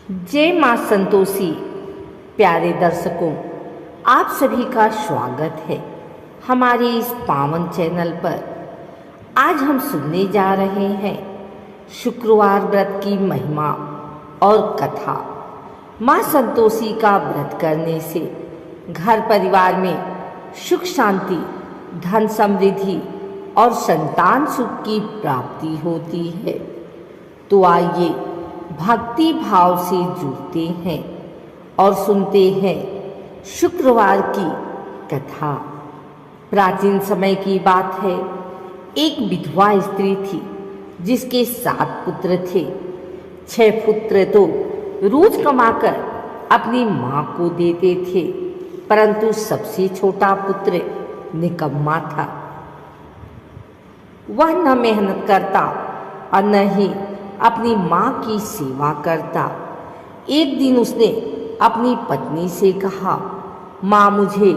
जय मां संतोषी। प्यारे दर्शकों, आप सभी का स्वागत है हमारे इस पावन चैनल पर। आज हम सुनने जा रहे हैं शुक्रवार व्रत की महिमा और कथा। मां संतोषी का व्रत करने से घर परिवार में सुख शांति, धन समृद्धि और संतान सुख की प्राप्ति होती है। तो आइए भक्ति भाव से जुड़ते हैं और सुनते हैं शुक्रवार की कथा। प्राचीन समय की बात है, एक विधवा स्त्री थी जिसके 7 पुत्र थे। 6 पुत्र तो रोज कमाकर अपनी माँ को देते थे, परंतु सबसे छोटा पुत्र निकम्मा था। वह न मेहनत करता और न ही अपनी माँ की सेवा करता। एक दिन उसने अपनी पत्नी से कहा, माँ मुझे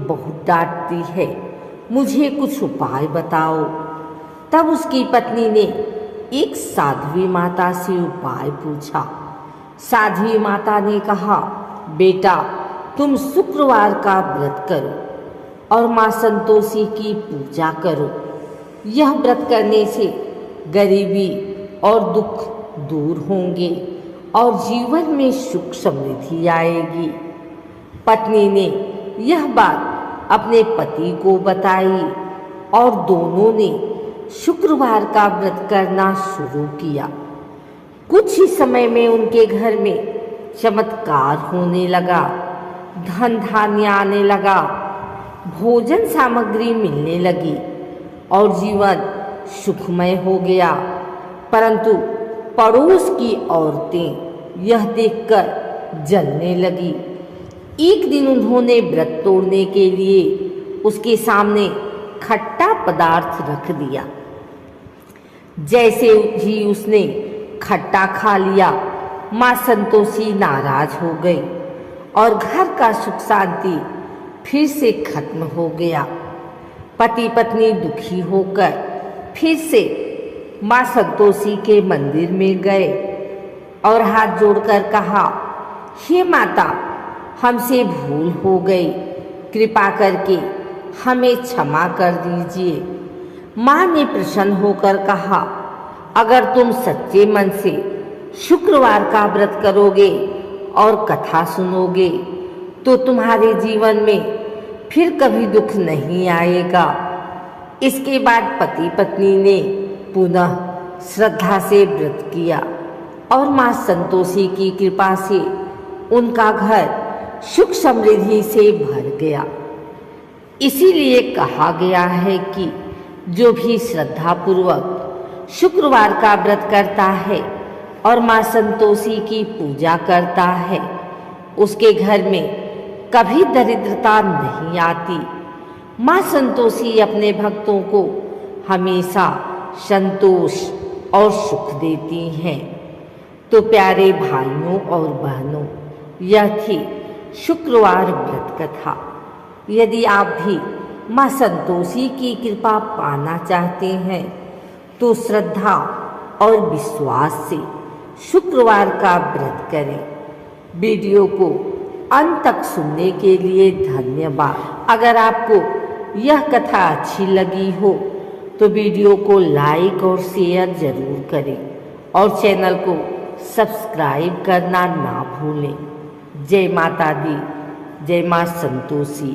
बहुत डांटती है, मुझे कुछ उपाय बताओ। तब उसकी पत्नी ने एक साध्वी माता से उपाय पूछा। साध्वी माता ने कहा, बेटा तुम शुक्रवार का व्रत करो और माँ संतोषी की पूजा करो। यह व्रत करने से गरीबी और दुख दूर होंगे और जीवन में सुख समृद्धि आएगी। पत्नी ने यह बात अपने पति को बताई और दोनों ने शुक्रवार का व्रत करना शुरू किया। कुछ ही समय में उनके घर में चमत्कार होने लगा। धन धान्य आने लगा, भोजन सामग्री मिलने लगी और जीवन सुखमय हो गया। परंतु पड़ोस की औरतें यह देखकर जलने लगी। एक दिन उन्होंने व्रत तोड़ने के लिए उसके सामने खट्टा पदार्थ रख दिया। जैसे ही उसने खट्टा खा लिया, माँ संतोषी नाराज हो गई और घर का सुख शांति फिर से खत्म हो गया। पति पत्नी दुखी होकर फिर से माँ संतोषी के मंदिर में गए और हाथ जोड़कर कहा, हे माता, हमसे भूल हो गई, कृपा करके हमें क्षमा कर दीजिए। माँ ने प्रसन्न होकर कहा, अगर तुम सच्चे मन से शुक्रवार का व्रत करोगे और कथा सुनोगे तो तुम्हारे जीवन में फिर कभी दुख नहीं आएगा। इसके बाद पति पत्नी ने पुनः श्रद्धा से व्रत किया और माँ संतोषी की कृपा से उनका घर सुख समृद्धि से भर गया। इसीलिए कहा गया है कि जो भी श्रद्धा पूर्वक शुक्रवार का व्रत करता है और माँ संतोषी की पूजा करता है, उसके घर में कभी दरिद्रता नहीं आती। माँ संतोषी अपने भक्तों को हमेशा संतोष और सुख देती हैं। तो प्यारे भाइयों और बहनों, यह थी शुक्रवार व्रत कथा। यदि आप भी माँ संतोषी की कृपा पाना चाहते हैं तो श्रद्धा और विश्वास से शुक्रवार का व्रत करें। वीडियो को अंत तक सुनने के लिए धन्यवाद। अगर आपको यह कथा अच्छी लगी हो तो वीडियो को लाइक और शेयर जरूर करें और चैनल को सब्सक्राइब करना ना भूलें। जय माता दी, जय मां संतोषी।